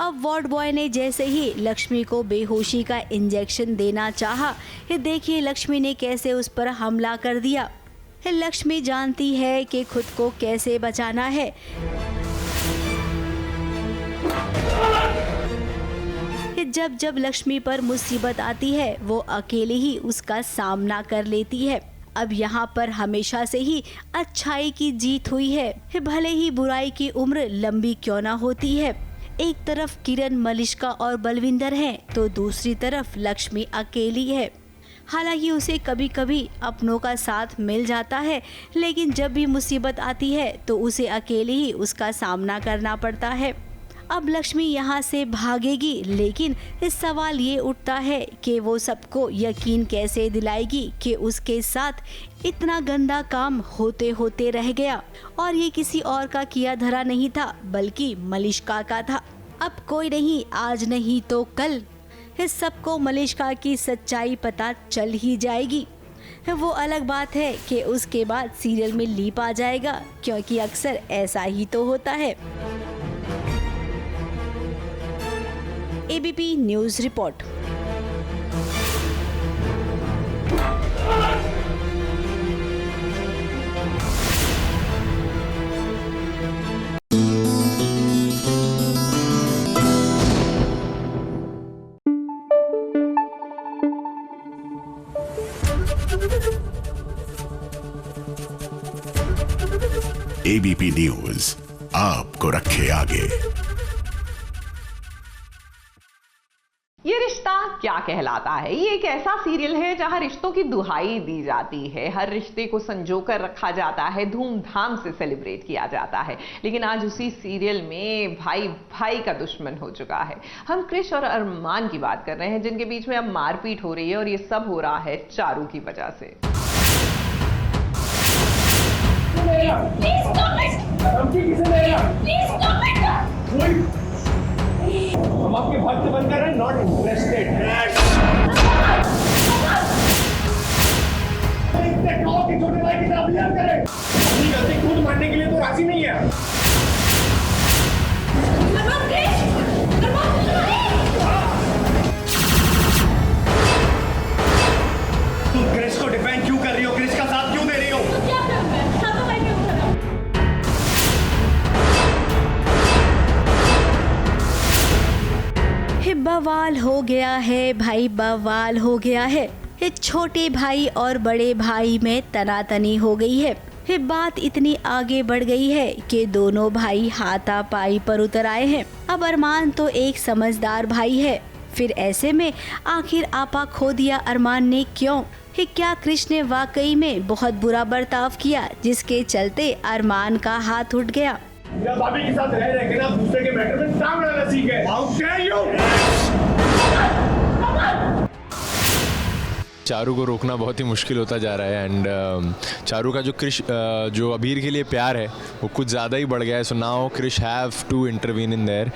अब वार्ड बॉय ने जैसे ही लक्ष्मी को बेहोशी का इंजेक्शन देना चाहा, देखिए लक्ष्मी ने कैसे उस पर हमला कर दिया। लक्ष्मी जानती है कि खुद को कैसे बचाना है। जब जब लक्ष्मी पर मुसीबत आती है, वो अकेले ही उसका सामना कर लेती है। अब यहाँ पर हमेशा से ही अच्छाई की जीत हुई है, भले ही बुराई की उम्र लंबी क्यों ना होती है। एक तरफ किरण, मलिष्का और बलविंदर हैं, तो दूसरी तरफ लक्ष्मी अकेली है। हालांकि उसे कभी कभी अपनों का साथ मिल जाता है, लेकिन जब भी मुसीबत आती है तो उसे अकेले ही उसका सामना करना पड़ता है। अब लक्ष्मी यहाँ से भागेगी, लेकिन इस सवाल ये उठता है कि वो सबको यकीन कैसे दिलाएगी कि उसके साथ इतना गंदा काम होते होते रह गया और ये किसी और का किया धरा नहीं था, बल्कि मलिष्का का था। अब कोई नहीं, आज नहीं तो कल इस सबको मलिष्का की सच्चाई पता चल ही जाएगी। वो अलग बात है कि उसके बाद सीरियल में लीप आ जाएगा, क्योंकि अक्सर ऐसा ही तो होता है। ABP news report. ABP news आपको रखे आगे। ये रिश्ता क्या कहलाता है। ये एक ऐसा सीरियल है जहां रिश्तों की दुहाई दी जाती है, हर रिश्ते को संजोकर रखा जाता है, धूमधाम से सेलिब्रेट किया जाता है। लेकिन आज उसी सीरियल में भाई भाई का दुश्मन हो चुका है। हम क्रिश और अरमान की बात कर रहे हैं, जिनके बीच में अब मारपीट हो रही है और ये सब हो रहा है चारू की वजह से। हम आपके भाग से बंद कर रहे हैं, नॉट इंटरेस्टेड। छोटे भाई की तरफ अभियान करें, अपनी गलती खुद मानने के लिए तो राजी नहीं है। तुम क्रिश को डिफेंड क्यों कर रही हो? क्रिश का साथ क्यों दे रही हो? बवाल हो गया है भाई, बवाल हो गया है। छोटे भाई और बड़े भाई में तनातनी हो गई है। बात इतनी आगे बढ़ गई है कि दोनों भाई हाथापाई पर उतर आए हैं। अब अरमान तो एक समझदार भाई है, फिर ऐसे में आखिर आपा खो दिया अरमान ने क्यों? क्या क्रिश ने वाकई में बहुत बुरा बर्ताव किया जिसके चलते अरमान का हाथ उठ गया? या भाभी के साथ रह के ना दूसरे के मैटर में टांग डालना सीख गए। How dare you? चारू को रोकना बहुत ही मुश्किल होता जा रहा है एंड चारू का जो क्रिश जो अबीर के लिए प्यार है वो कुछ ज़्यादा ही बढ़ गया है। So now Krish have to intervene in there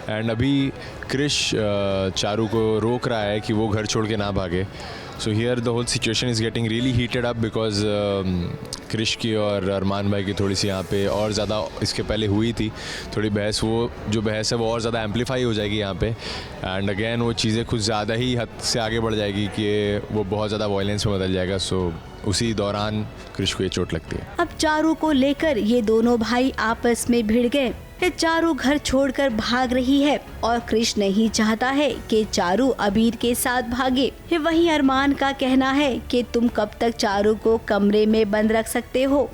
and अभी क्रिश चारू को रोक रहा है कि वो घर छोड़ के ना भागे। So here the whole situation is getting really heated up because Krish की और अरमान भाई की थोड़ी सी यहाँ पे और ज़्यादा इसके पहले हुई थी थोड़ी बहस। वो जो बहस है वो और ज़्यादा एम्पलीफाई हो जाएगी यहाँ पे एंड अगेन वो चीज़ें कुछ ज़्यादा ही हद से आगे बढ़ जाएगी कि वो बहुत ज़्यादा वायलेंस में बदल जाएगा। सो उसी दौरान क्रिश को ये चोट लगती है। अब चारू को लेकर ये दोनों भाई आपस में भिड़ गए। चारू घर छोड़कर भाग रही है और क्रिश नहीं चाहता है कि चारू अबीर के साथ भागे। वहीं अरमान का कहना है कि तुम कब तक चारू को कमरे में बंद रख सकते हो।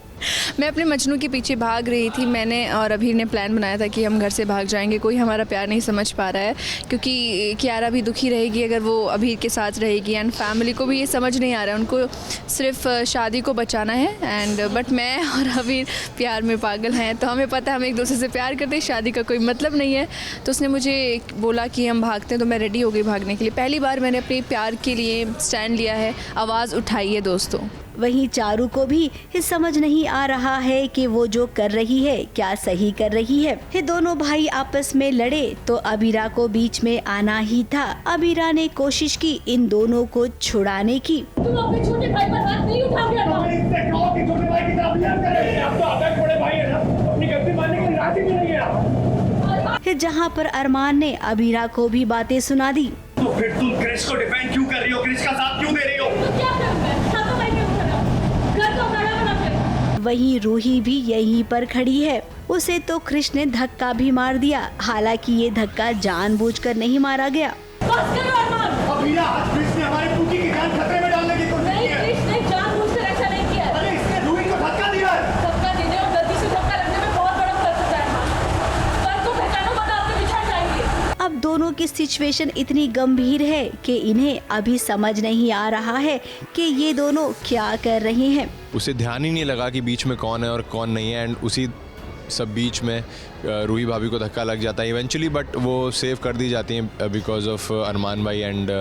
मैं अपने मजनू के पीछे भाग रही थी। मैंने और अबीर ने प्लान बनाया था कि हम घर से भाग जाएंगे। कोई हमारा प्यार नहीं समझ पा रहा है क्योंकि कियारा भी दुखी रहेगी अगर वो अबीर के साथ रहेगी एंड फैमिली को भी ये समझ नहीं आ रहा है, उनको सिर्फ शादी को बचाना है एंड बट मैं और अबीर प्यार में पागल हैं। तो हमें पता है हम एक दूसरे से प्यार करते हैं, शादी का कोई मतलब नहीं है। तो उसने मुझे बोला कि हम भागते हैं तो मैं रेडी हो गई भागने के लिए। पहली बार मैंने अपने प्यार के लिए स्टैंड लिया है, आवाज़ उठाई है दोस्तों। वहीं चारू को भी समझ नहीं आ रहा है कि वो जो कर रही है क्या सही कर रही है। ये दोनों भाई आपस में लड़े तो अबीरा को बीच में आना ही था। अबीरा ने कोशिश की इन दोनों को छुड़ाने की। तुम अपने छोटे भाई पर हाथ नहीं उठाओगे। छोटे भाई की तरफ अभियान करें। आप तो आदत बड़े भाई है ना, अपनी गलती मानने के लिए राजी भी नहीं है। जहाँ पर अरमान ने अबीरा को भी बातें सुना दी। तो फिर तुम क्रिश को डिफेंड क्यों कर रही हो? क्रिश का साथ क्यों दे रही हो? तो क्या करूं मैं? वहीं रूही भी यहीं पर खड़ी है। उसे तो क्रिश ने धक्का भी मार दिया, हालांकि ये धक्का जानबूझकर नहीं मारा गया। बस करो अरमान। अबीरा, आज क्रिश ने हमारी पूजी की जान खतरे में डालने की कोशिश की है। क्रिश ने जानबूझकर ऐसा नहीं किया। अरे इसने रूही को धक्का दिया है। धक्का देने और गलती से धक्का लगने में बहुत बड़ा फर्क होता है। पर तो पहचानो मत, आपसे बिछड़ जाएंगे। अब दोनों की सिचुएशन इतनी गंभीर है कि इन्हें अभी समझ नहीं आ रहा है कि ये दोनों क्या कर रहे हैं। उसे ध्यान ही नहीं लगा कि बीच में कौन है और कौन नहीं है एंड उसी सब बीच में रूही भाभी को धक्का लग जाता है इवेंचुअली, बट वो सेव कर दी जाती हैं बिकॉज ऑफ अरमान भाई एंड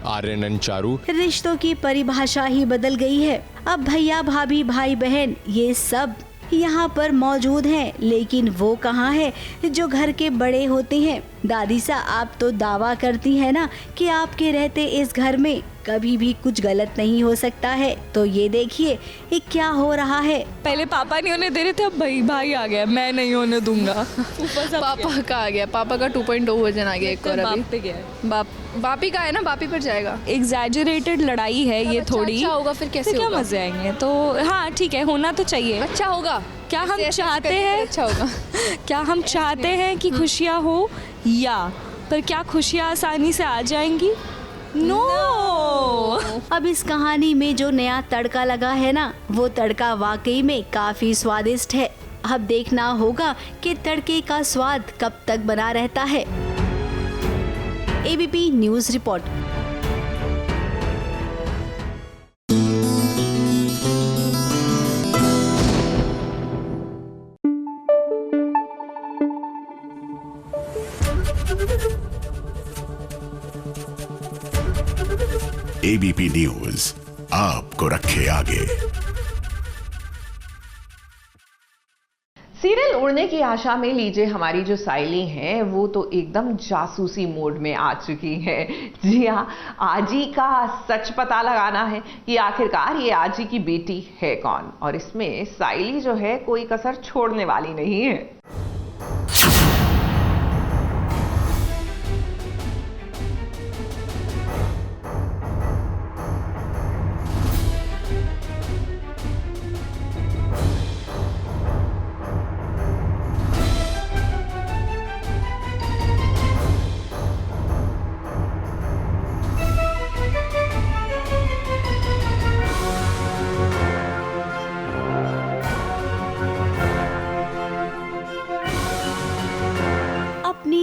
आर्यन एंड चारू। रिश्तों की परिभाषा ही बदल गई है। अब भैया भाभी भाई बहन ये सब यहाँ पर मौजूद हैं, लेकिन वो कहाँ है जो घर के बड़े होते हैं। दादी सा आप तो दावा करती है ना कि आपके रहते इस घर में कभी भी कुछ गलत नहीं हो सकता है, तो ये देखिए ये क्या हो रहा है। पहले पापा नहीं होने दे रहे थे, अब भाई आ गया, मैं नहीं होने दूंगा। पापा का आ गया, पापा का 2.0 वर्जन आ गया एक और अभी बापी का है ना, बापी पर जाएगा। एग्जैजरेटेड लड़ाई है ये थोड़ी। अच्छा होगा फिर कैसे क्या मजे आएंगे? तो हाँ ठीक है, होना तो चाहिए। अच्छा होगा क्या हम चाहते हैं? अच्छा होगा क्या हम चाहते हैं कि खुशियाँ हो या पर क्या खुशियाँ आसानी से आ जाएंगी? नो अब इस कहानी में जो नया तड़का लगा है ना, वो तड़का वाकई में काफी स्वादिष्ट है। अब देखना होगा कि तड़के का स्वाद कब तक बना रहता है। ABP news report. ABP news आपको रखे आगे। सीरियल उड़ने की आशा में लीजिए हमारी जो साइली हैं वो तो एकदम जासूसी मोड में आ चुकी है। जी हाँ, आजी का सच पता लगाना है कि आखिरकार ये आजी की बेटी है कौन, और इसमें साइली जो है कोई कसर छोड़ने वाली नहीं है।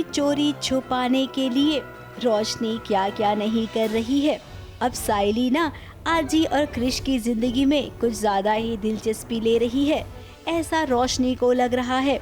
चोरी छुपाने के लिए रोशनी क्या क्या नहीं कर रही है। अब साइली ना आजी और क्रिश की जिंदगी में कुछ ज्यादा ही दिलचस्पी ले रही है, ऐसा रोशनी को लग रहा है।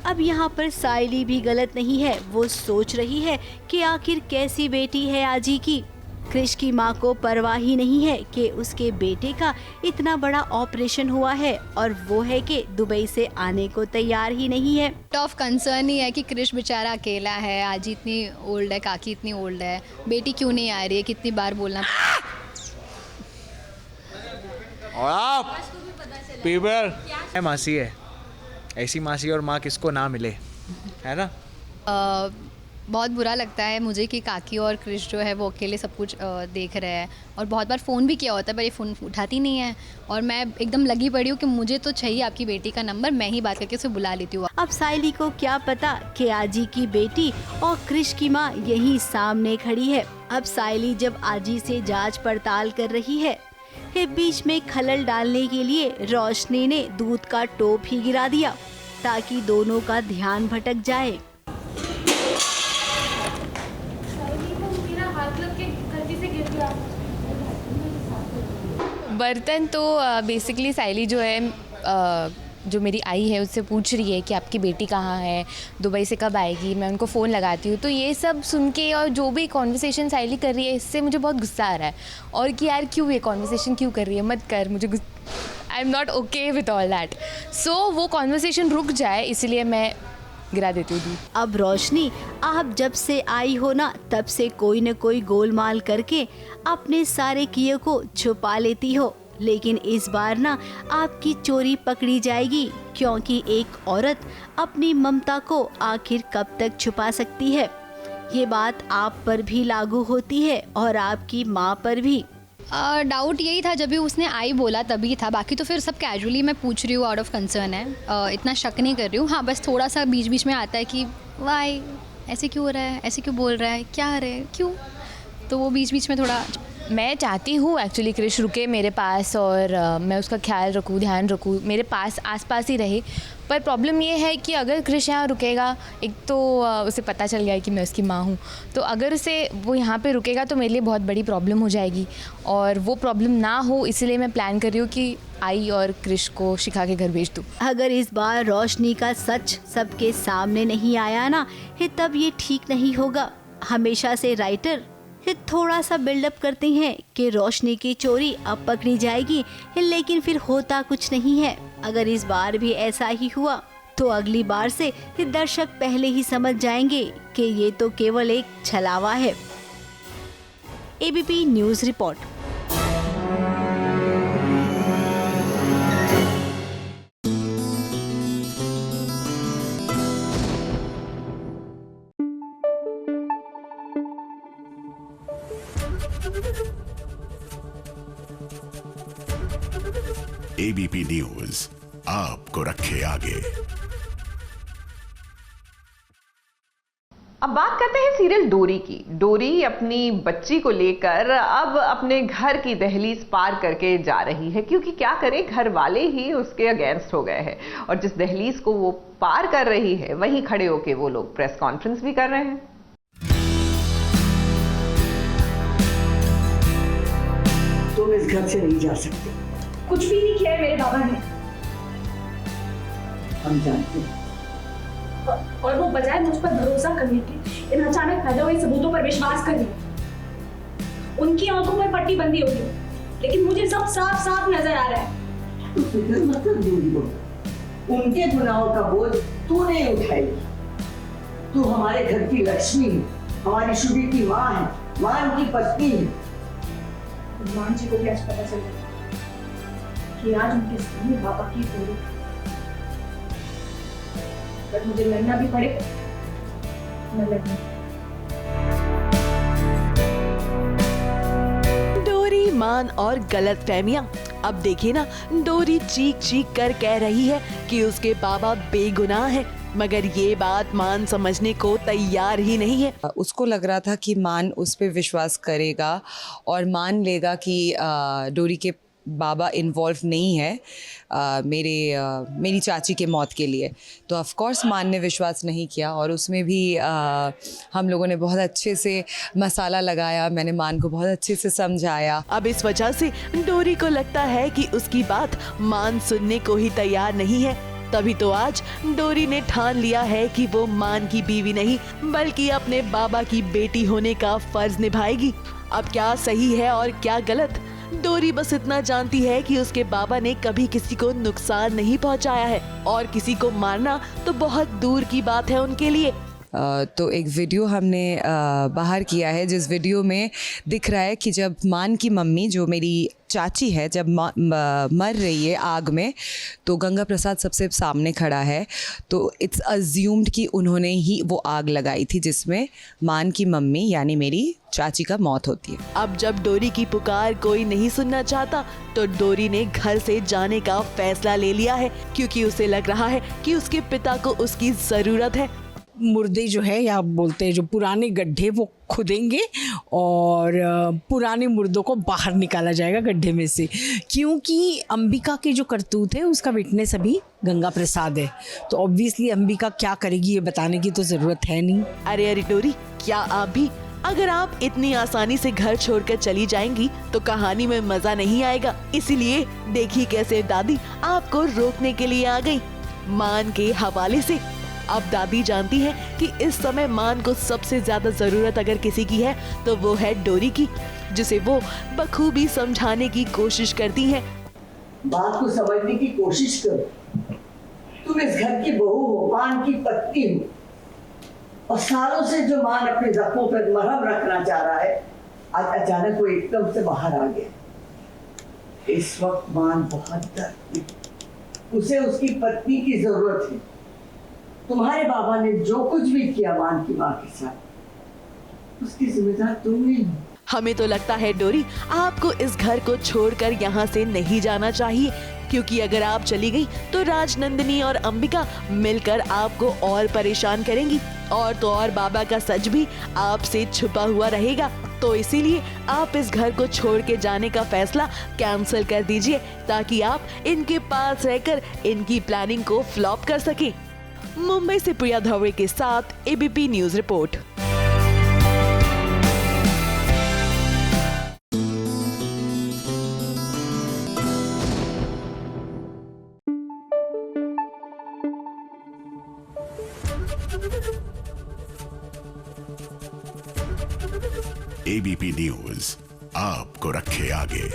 अब यहाँ पर साइली भी गलत नहीं है, वो सोच रही है कि आखिर कैसी बेटी है आजी की। क्रिश की माँ को परवाह ही नहीं है कि उसके बेटे का इतना बड़ा ऑपरेशन हुआ है और वो है कि दुबई से आने को तैयार ही नहीं है। टॉप कंसर्न ही है कि क्रिश बेचारा अकेला है, आजी इतनी ओल्ड है, काकी इतनी ओल्ड है, बेटी क्यों नहीं आ रही है, कितनी बार बोलना। और आप पीपर मासी है, ऐसी मासी और माँ किसको ना मिले, है ना। बहुत बुरा लगता है मुझे कि काकी और क्रिश जो है वो अकेले सब कुछ देख रहे हैं, और बहुत बार फ़ोन भी किया होता है पर ये फ़ोन उठाती नहीं है, और मैं एकदम लगी पड़ी हूँ कि मुझे तो चाहिए आपकी बेटी का नंबर, मैं ही बात करके उसे बुला लेती हूँ। अब साइली को क्या पता कि आजी की बेटी और क्रिश की माँ यही सामने खड़ी है। अब साइली जब आजी से जांच पड़ताल कर रही है, बीच में खलल डालने के लिए रोशनी ने दूध का टोप ही गिरा दिया ताकि दोनों का ध्यान भटक जाए। बर्तन तो बेसिकली साइली जो है जो मेरी आई है उससे पूछ रही है कि आपकी बेटी कहाँ है, दुबई से कब आएगी, मैं उनको फ़ोन लगाती हूँ। तो ये सब सुन के और जो भी कॉन्वर्सेशन साइली कर रही है इससे मुझे बहुत गुस्सा आ रहा है, और कि यार क्यों ये कॉन्वर्सेशन क्यों कर रही है, मत कर, मुझे I am not okay with all that. So वो कॉन्वर्सेशन रुक जाए इसलिए मैं गिरा देती हूँ दूध। अब रोशनी, आप जब से आई हो ना तब से कोई न कोई गोलमाल करके अपने सारे किए को छुपा लेती हो, लेकिन इस बार ना आपकी चोरी पकड़ी जाएगी, क्योंकि एक औरत अपनी ममता को आखिर कब तक छुपा सकती है। ये बात आप पर भी लागू होती है और आपकी माँ पर भी। डाउट यही था जब भी उसने आई बोला तभी था, बाकी तो फिर सब कैजुअली मैं पूछ रही हूँ, आउट ऑफ कंसर्न है, इतना शक नहीं कर रही हूँ। हाँ, बस थोड़ा सा बीच बीच में आता है कि वाई ऐसे क्यों हो रहा है, ऐसे क्यों बोल रहा है, क्या है, क्यों, तो वो बीच बीच में थोड़ा। मैं चाहती हूँ एक्चुअली क्रिश रुके मेरे पास और मैं उसका ख्याल रखूँ, ध्यान रखूँ, मेरे पास आसपास ही रहे। पर प्रॉब्लम ये है कि अगर क्रिश यहाँ रुकेगा, एक तो उसे पता चल गया है कि मैं उसकी माँ हूँ, तो अगर उसे वो यहाँ पे रुकेगा तो मेरे लिए बहुत बड़ी प्रॉब्लम हो जाएगी, और वो प्रॉब्लम ना हो इसलिए मैं प्लान कर रही हूँ कि आई और क्रिश को शिखा के घर भेज दूँ। अगर इस बार रोशनी का सच सबके सामने नहीं आया ना, तब ये ठीक नहीं होगा। हमेशा से राइटर थोड़ा सा बिल्डअप करते हैं कि रोशनी की चोरी अब पकड़ी जाएगी, लेकिन फिर होता कुछ नहीं है। अगर इस बार भी ऐसा ही हुआ तो अगली बार से दर्शक पहले ही समझ जाएंगे कि ये तो केवल एक छलावा है। ABP news report. ABP news आपको रखे आगे। अब बात करते हैं सीरियल डोरी की। डोरी अपनी बच्ची को लेकर अब अपने घर की दहलीज पार करके जा रही है, क्योंकि क्या करे, घर वाले ही उसके अगेंस्ट हो गए हैं, और जिस दहलीज को वो पार कर रही है वहीं खड़े होके वो लोग प्रेस कॉन्फ्रेंस भी कर रहे हैं। तुम इस घर से नहीं जा सकते। कुछ भी नहीं किया है मेरे बाबा ने, हम जानते हैं। और वो बजाय मुझ पर भरोसा करने के इन अचानक पैदा हुए सबूतों पर विश्वास कर लिया। उनकी आंखों पर पट्टी बंदी होगी, लेकिन मुझे सब साफ साफ नजर आ रहा है। तू फिक्र मत कर दूंगी वो, उनके गुनाहों का बोझ तू नहीं उठाएगी। तू हमारे घर की लक्ष्मी है, हमारी शुभी की माँ है, मान की पत्नी है। मान जी को भी आज पता चल गया कि आज उनके सामने पापा की दूरी, अगर मुझे लड़ना भी पड़े मैं लड़ूंगी। डोरी, मान और गलत फहमियां। अब देखिए ना, डोरी चीख चीख कर कह रही है कि उसके बाबा बेगुनाह हैं, मगर ये बात मान समझने को तैयार ही नहीं है। उसको लग रहा था कि मान उस पर विश्वास करेगा और मान लेगा कि डोरी के बाबा इन्वॉल्व नहीं है मेरी चाची के मौत के लिए। तो ऑफ कोर्स मान ने विश्वास नहीं किया और उसमें भी हम लोगों ने बहुत अच्छे से मसाला लगाया, मैंने मान को बहुत अच्छे से समझाया। अब इस वजह से डोरी को लगता है कि उसकी बात मान सुनने को ही तैयार नहीं है। तभी तो आज डोरी ने ठान लिया है कि वो मान की बीवी नहीं बल्कि अपने बाबा की बेटी होने का फर्ज निभाएगी। अब क्या सही है और क्या गलत, डोरी बस इतना जानती है कि उसके बाबा ने कभी किसी को नुकसान नहीं पहुंचाया है और किसी को मारना तो बहुत दूर की बात है उनके लिए। तो एक वीडियो हमने बाहर किया है जिस वीडियो में दिख रहा है कि जब मान की मम्मी जो मेरी चाची है जब मर रही है आग में, तो गंगा प्रसाद सबसे सामने खड़ा है। तो इट्स अज्यूम्ड कि उन्होंने ही वो आग लगाई थी जिसमें मान की मम्मी यानी मेरी चाची का मौत होती है। अब जब डोरी की पुकार कोई नहीं सुनना चाहता तो डोरी ने घर से जाने का फैसला ले लिया है, क्योंकि उसे लग रहा है कि उसके पिता को उसकी ज़रूरत है। मुर्दे जो है या बोलते हैं जो पुराने गड्ढे वो खुदेंगे और पुराने मुर्दों को बाहर निकाला जाएगा गड्ढे में से, क्योंकि अंबिका के जो करतूत है उसका विटनेस अभी गंगा प्रसाद है। तो ऑब्वियसली अंबिका क्या करेगी ये बताने की तो ज़रूरत है नहीं। अरे डोरी, क्या आप भी, अगर आप इतनी आसानी से घर छोड़कर चली जाएंगी तो कहानी में मजा नहीं आएगा। इसीलिए देखिए कैसे दादी आपको रोकने के लिए आ गई मान के हवाले से। अब दादी जानती है कि इस समय मान को सबसे ज्यादा जरूरत अगर किसी की है तो वो है डोरी की, जिसे वो बखूबी समझाने की कोशिश करती हैं। बात को समझने की कोशिश करो, तुम इस घर की बहू हो, मान की पत्नी हो, और सालों से जो मान अपने जख्मों पर मरहम रखना चाह रहा है आज अचानक वो एकदम से बाहर आ गया। इस वक्त मान बहुत दर्द में, उसे उसकी पत्नी की जरूरत है। तुम्हारे बाबा ने जो कुछ भी किया मान की माँ के साथ उसकी जिम्मेदार तुम ही हो। हमें तो लगता है डोरी आपको इस घर को छोड़कर यहाँ से नहीं जाना चाहिए, क्योंकि अगर आप चली गई तो राजनंदिनी और अंबिका मिलकर आपको और परेशान करेंगी और तो और बाबा का सच भी आपसे छुपा हुआ रहेगा। तो इसीलिए आप इस घर को छोड़ के जाने का फैसला कैंसिल कर दीजिए ताकि आप इनके पास रहकर इनकी प्लानिंग को फ्लॉप कर सकें। मुंबई से प्रिया धवड़े के साथ ABP news report. ABP news आपको रखे आगे।